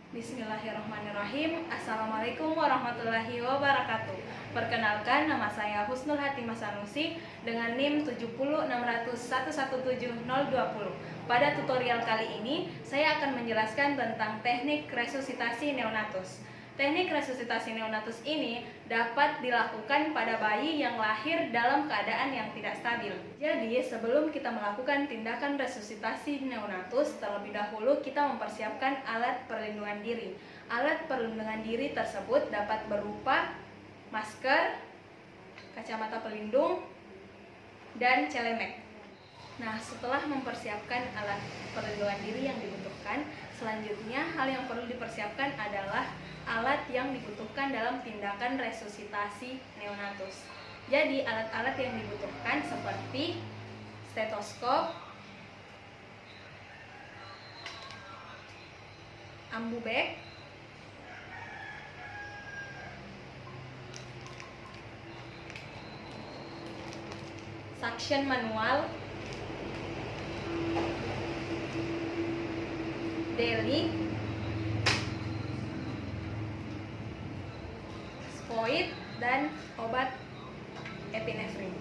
Bismillahirrahmanirrahim. Assalamualaikum warahmatullahi wabarakatuh. Perkenalkan, nama saya Husnul Hatimah Sanusi dengan NIM 70600117020. Pada tutorial kali ini, saya akan menjelaskan tentang teknik resusitasi neonatus. Teknik resusitasi neonatus ini dapat dilakukan pada bayi yang lahir dalam keadaan yang tidak stabil. Jadi, sebelum kita melakukan tindakan resusitasi neonatus, terlebih dahulu kita mempersiapkan alat perlindungan diri. Alat perlindungan diri tersebut dapat berupa masker, kacamata pelindung, dan celemek. Nah, setelah mempersiapkan alat perlindungan diri yang dibutuhkan, selanjutnya hal yang perlu dipersiapkan adalah alat yang dibutuhkan dalam tindakan resusitasi neonatus. Jadi, alat-alat yang dibutuhkan seperti stetoskop, ambu bag, suction manual, deli, spoid, dan obat epinefrin.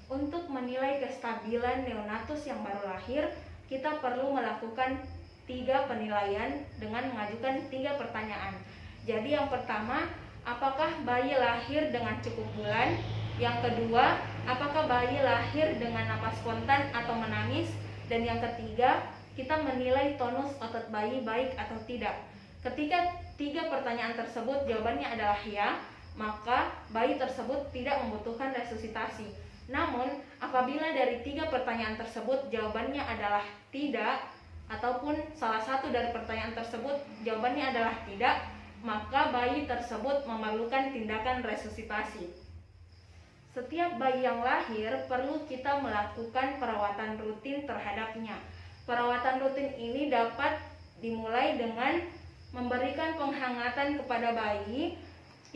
Untuk menilai kestabilan neonatus yang baru lahir, kita perlu melakukan 3 penilaian dengan mengajukan 3 pertanyaan. Jadi yang pertama, apakah bayi lahir dengan cukup bulan? Yang kedua, apakah bayi lahir dengan napas spontan atau menangis? Dan yang ketiga, kita menilai tonus otot bayi baik atau tidak. Ketika 3 pertanyaan tersebut jawabannya adalah ya, maka bayi tersebut tidak membutuhkan resusitasi. Namun, apabila dari 3 pertanyaan tersebut jawabannya adalah tidak, ataupun salah satu dari pertanyaan tersebut jawabannya adalah tidak, maka bayi tersebut memerlukan tindakan resusitasi. Setiap bayi yang lahir perlu kita melakukan perawatan rutin terhadapnya. Perawatan rutin ini dapat dimulai dengan memberikan penghangatan kepada bayi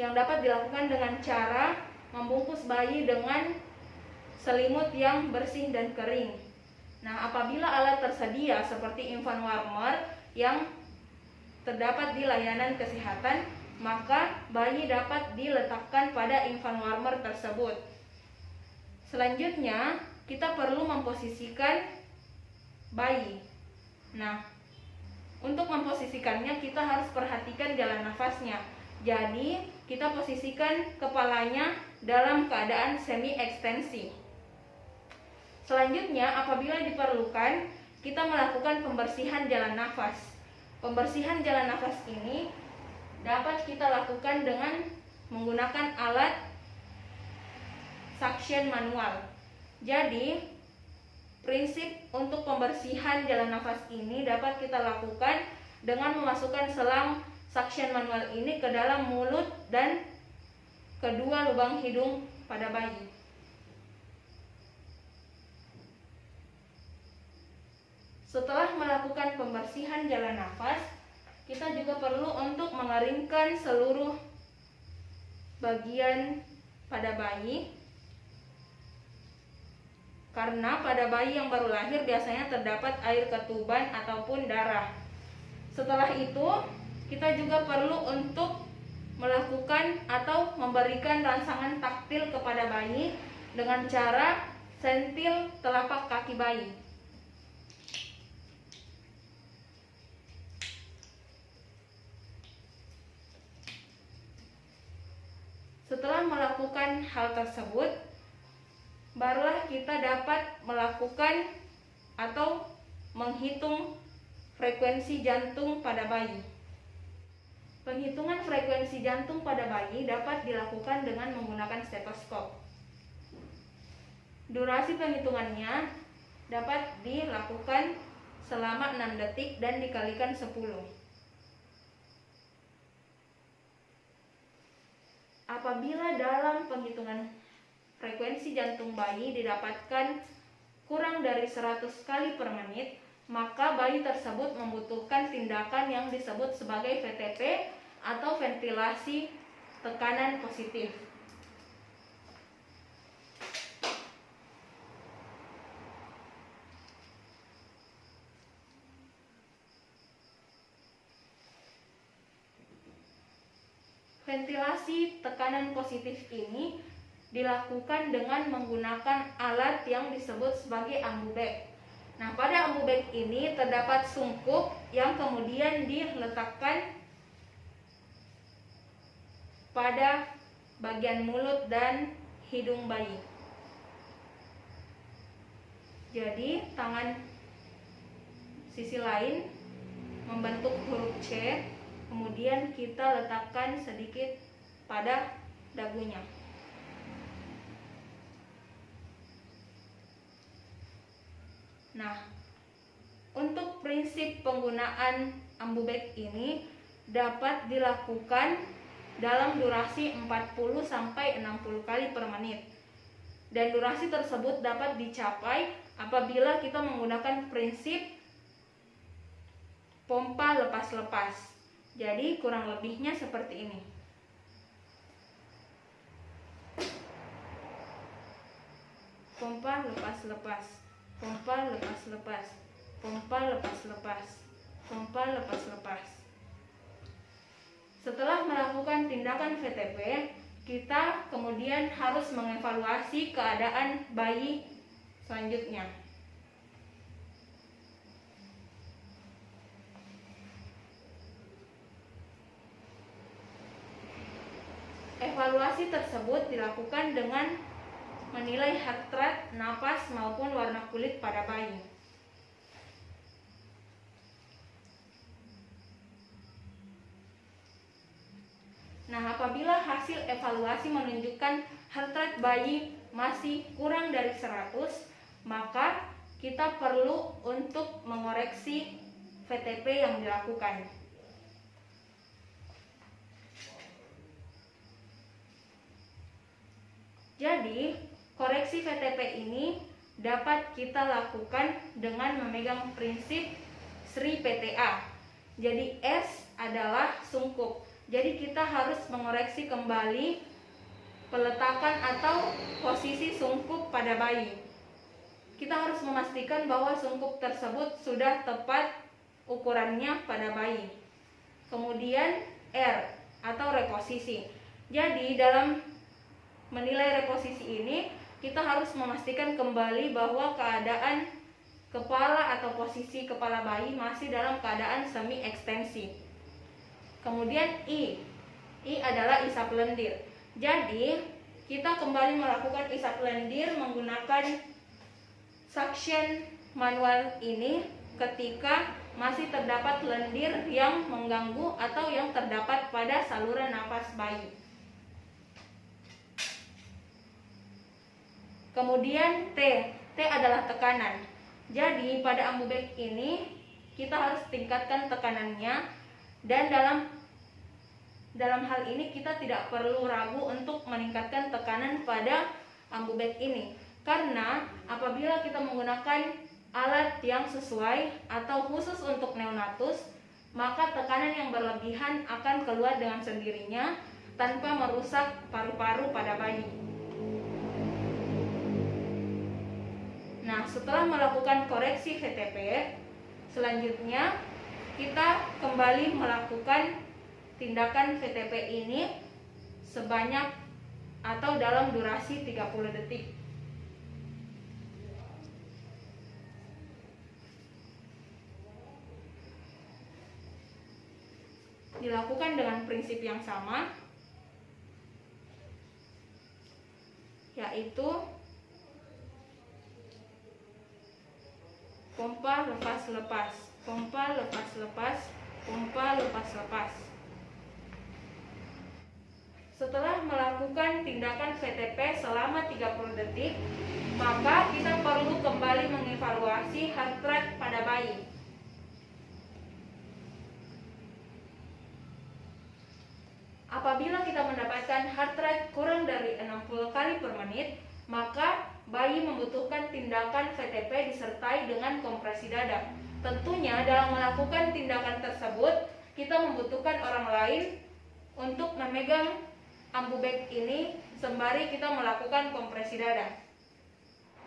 yang dapat dilakukan dengan cara membungkus bayi dengan selimut yang bersih dan kering. Nah, apabila alat tersedia seperti infant warmer yang terdapat di layanan kesehatan, maka bayi dapat diletakkan pada infant warmer tersebut. Selanjutnya, kita perlu memposisikan bayi. Nah, untuk memposisikannya kita harus perhatikan jalan nafasnya. Jadi, kita posisikan kepalanya dalam keadaan semi ekstensi. Selanjutnya, apabila diperlukan, kita melakukan pembersihan jalan nafas. Pembersihan jalan nafas ini dapat kita lakukan dengan menggunakan alat suction manual. Jadi, prinsip untuk pembersihan jalan nafas ini dapat kita lakukan dengan memasukkan selang suction manual ini ke dalam mulut dan kedua lubang hidung pada bayi. Setelah melakukan pembersihan jalan nafas, kita juga perlu untuk mengeringkan seluruh bagian pada bayi. Karena pada bayi yang baru lahir biasanya terdapat air ketuban ataupun darah. Setelah itu, kita juga perlu untuk melakukan atau memberikan rangsangan taktil kepada bayi dengan cara sentil telapak kaki bayi. Setelah melakukan hal tersebut, barulah kita dapat melakukan atau menghitung frekuensi jantung pada bayi. Penghitungan frekuensi jantung pada bayi dapat dilakukan dengan menggunakan stetoskop. Durasi penghitungannya dapat dilakukan selama 6 detik dan dikalikan 10. Apabila dalam penghitungan frekuensi jantung bayi didapatkan kurang dari 100 kali per menit, maka bayi tersebut membutuhkan tindakan yang disebut sebagai VTP atau ventilasi tekanan positif. Ventilasi tekanan positif ini dilakukan dengan menggunakan alat yang disebut sebagai ambubek. Nah, pada ambubek ini terdapat sungkup yang kemudian diletakkan pada bagian mulut dan hidung bayi. Jadi, tangan sisi lain membentuk huruf C, kemudian kita letakkan sedikit pada dagunya. Nah, untuk prinsip penggunaan ambubek ini dapat dilakukan dalam durasi 40-60 kali per menit. Dan durasi tersebut dapat dicapai apabila kita menggunakan prinsip pompa lepas-lepas. Jadi kurang lebihnya seperti ini. Pompa lepas-lepas, pompa lepas-lepas, pompa lepas-lepas, pompa lepas-lepas. Setelah melakukan tindakan VTP, kita kemudian harus mengevaluasi keadaan bayi selanjutnya. Evaluasi tersebut dilakukan dengan menilai heart rate, napas maupun warna kulit pada bayi. Nah, apabila hasil evaluasi menunjukkan heart rate bayi masih kurang dari 100, maka kita perlu untuk mengoreksi VTP yang dilakukan. Jadi, koreksi VTP ini dapat kita lakukan dengan memegang prinsip Sri PTA. Jadi, S adalah sungkup. Jadi kita harus mengoreksi kembali peletakan atau posisi sungkup pada bayi. Kita harus memastikan bahwa sungkup tersebut sudah tepat ukurannya pada bayi. Kemudian R atau reposisi. Jadi dalam menilai reposisi ini kita harus memastikan kembali bahwa keadaan kepala atau posisi kepala bayi masih dalam keadaan semi ekstensi. Kemudian I adalah isap lendir. Jadi kita kembali melakukan isap lendir menggunakan suction manual ini ketika masih terdapat lendir yang mengganggu atau yang terdapat pada saluran nafas bayi. Kemudian T adalah tekanan. Jadi pada ambubek ini kita harus tingkatkan tekanannya. Dan dalam hal ini kita tidak perlu ragu untuk meningkatkan tekanan pada ambubek ini. Karena apabila kita menggunakan alat yang sesuai atau khusus untuk neonatus, maka tekanan yang berlebihan akan keluar dengan sendirinya tanpa merusak paru-paru pada bayi. Nah, setelah melakukan koreksi VTP, selanjutnya kita kembali melakukan tindakan VTP ini sebanyak atau dalam durasi 30 detik. Dilakukan dengan prinsip yang sama, yaitu pompa lepas-lepas, pompa lepas-lepas, pompa lepas-lepas. Setelah melakukan tindakan VTP selama 30 detik, maka kita perlu kembali mengevaluasi heart rate pada bayi. Apabila kita mendapatkan heart rate kurang dari 60 kali per menit, maka bayi membutuhkan tindakan VTP disertai dengan kompresi dada. Tentunya dalam melakukan tindakan tersebut, kita membutuhkan orang lain untuk memegang ambubek ini sembari kita melakukan kompresi dada.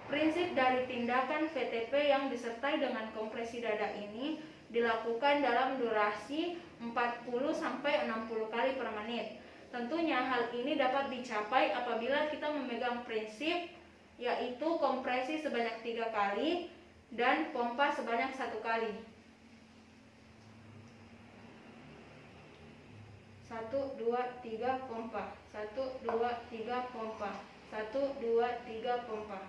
Prinsip dari tindakan VTP yang disertai dengan kompresi dada ini dilakukan dalam durasi 40-60 kali per menit. Tentunya hal ini dapat dicapai apabila kita memegang prinsip yaitu kompresi sebanyak 3 kali dan pompa sebanyak 1 kali. 1, 2, 3 pompa. 1, 2, 3 pompa. 1, 2, 3 pompa.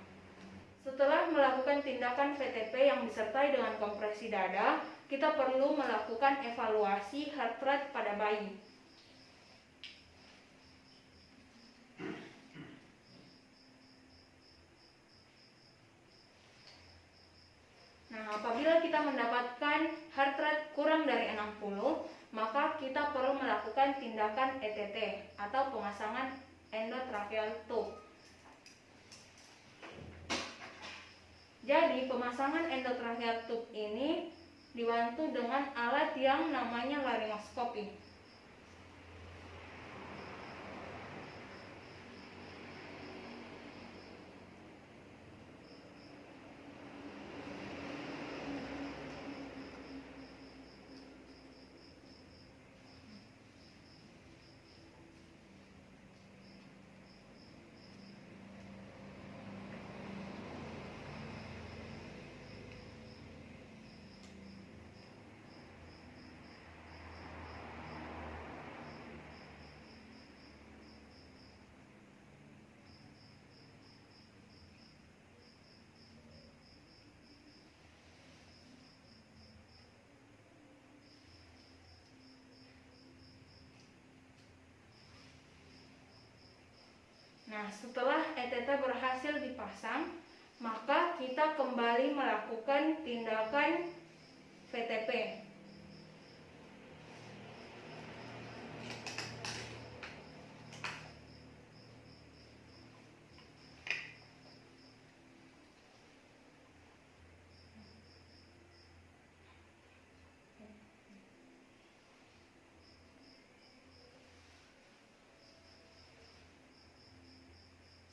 Setelah melakukan tindakan VTP yang disertai dengan kompresi dada, kita perlu melakukan evaluasi heart rate pada bayi. Nah, apabila kita mendapatkan heart rate kurang dari 60, maka kita perlu melakukan tindakan ETT atau pemasangan endotracheal tube. Jadi, pemasangan endotracheal tube ini dibantu dengan alat yang namanya laryngoskopi. Nah, setelah ETT berhasil dipasang, maka kita kembali melakukan tindakan VTP.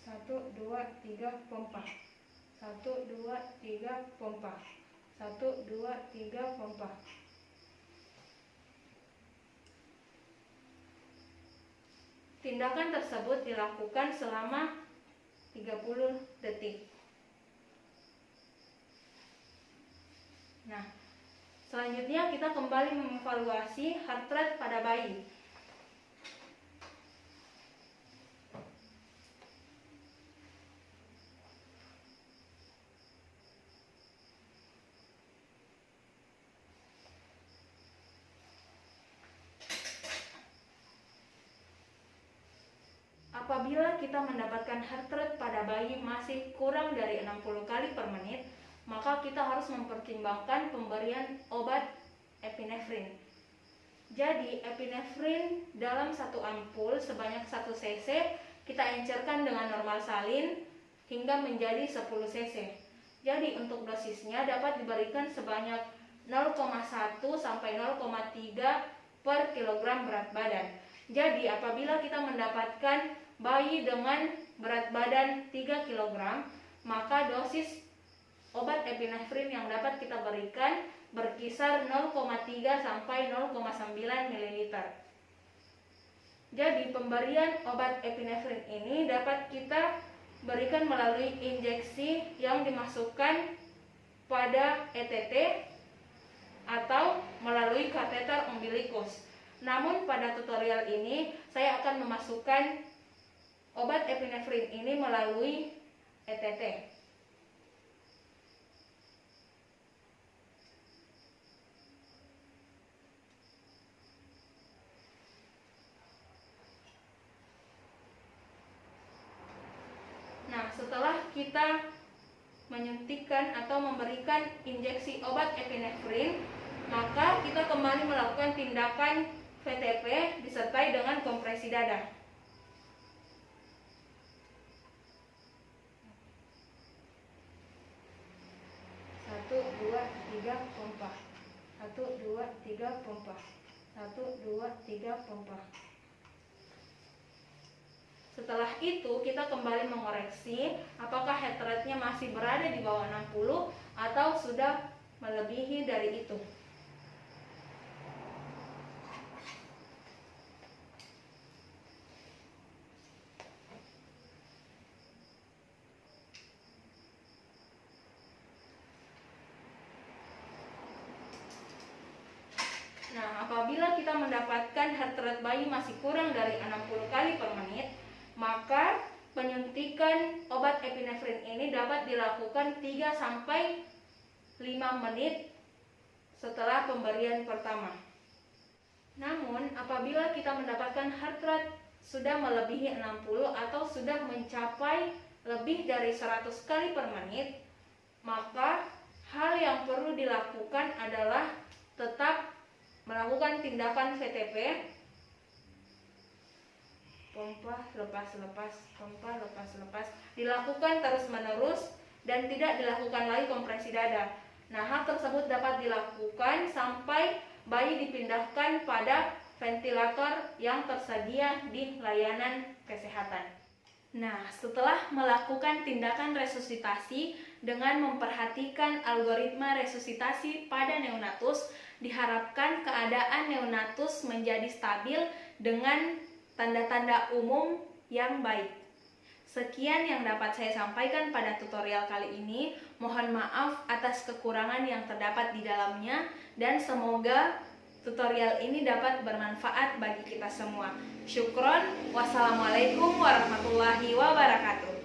Satu, dua, tiga pompa. 1, 2, 3 pompa. 1, 2, 3 pompa. Tindakan tersebut dilakukan selama 30 detik. Nah, selanjutnya kita kembali mengevaluasi heart rate pada bayi. Apabila kita mendapatkan heart rate pada bayi masih kurang dari 60 kali per menit, maka kita harus mempertimbangkan pemberian obat epinefrin. Jadi, epinefrin dalam 1 ampul sebanyak 1 cc kita encerkan dengan normal salin hingga menjadi 10 cc. Jadi, untuk dosisnya dapat diberikan sebanyak 0,1 sampai 0,3 per kilogram berat badan. Jadi, apabila kita mendapatkan bayi dengan berat badan 3 kg, maka dosis obat epinefrin yang dapat kita berikan berkisar 0,3 sampai 0,9 ml. Jadi, pemberian obat epinefrin ini dapat kita berikan melalui injeksi yang dimasukkan pada ETT atau melalui kateter umbilikus. Namun pada tutorial ini saya akan memasukkan obat epinefrin ini melalui ETT. Nah, setelah kita menyuntikkan atau memberikan injeksi obat epinefrin, maka kita kembali melakukan tindakan VTP disertai dengan kompresi dada. 1, 2, 3 pompa. 1, 2, 3 pompa. 1, 2, 3 pompa. Setelah itu kita kembali mengoreksi apakah heart rate-nya masih berada di bawah 60 atau sudah melebihi dari itu. kita mendapatkan heart rate bayi masih kurang dari 60 kali per menit, maka penyuntikan obat epinefrin ini dapat dilakukan 3-5 menit setelah pemberian pertama. Namun, apabila kita mendapatkan heart rate sudah melebihi 60 atau sudah mencapai lebih dari 100 kali per menit, maka hal yang perlu dilakukan adalah tetap melakukan tindakan VTP, pompa lepas-lepas, pompa lepas-lepas, dilakukan terus-menerus dan tidak dilakukan lagi kompresi dada. Nah, hal tersebut dapat dilakukan sampai bayi dipindahkan pada ventilator yang tersedia di layanan kesehatan. Nah, setelah melakukan tindakan resusitasi dengan memperhatikan algoritma resusitasi pada neonatus, diharapkan keadaan neonatus menjadi stabil dengan tanda-tanda umum yang baik. Sekian yang dapat saya sampaikan pada tutorial kali ini. Mohon maaf atas kekurangan yang terdapat di dalamnya dan semoga tutorial ini dapat bermanfaat bagi kita semua. Syukron. Wassalamualaikum warahmatullahi wabarakatuh.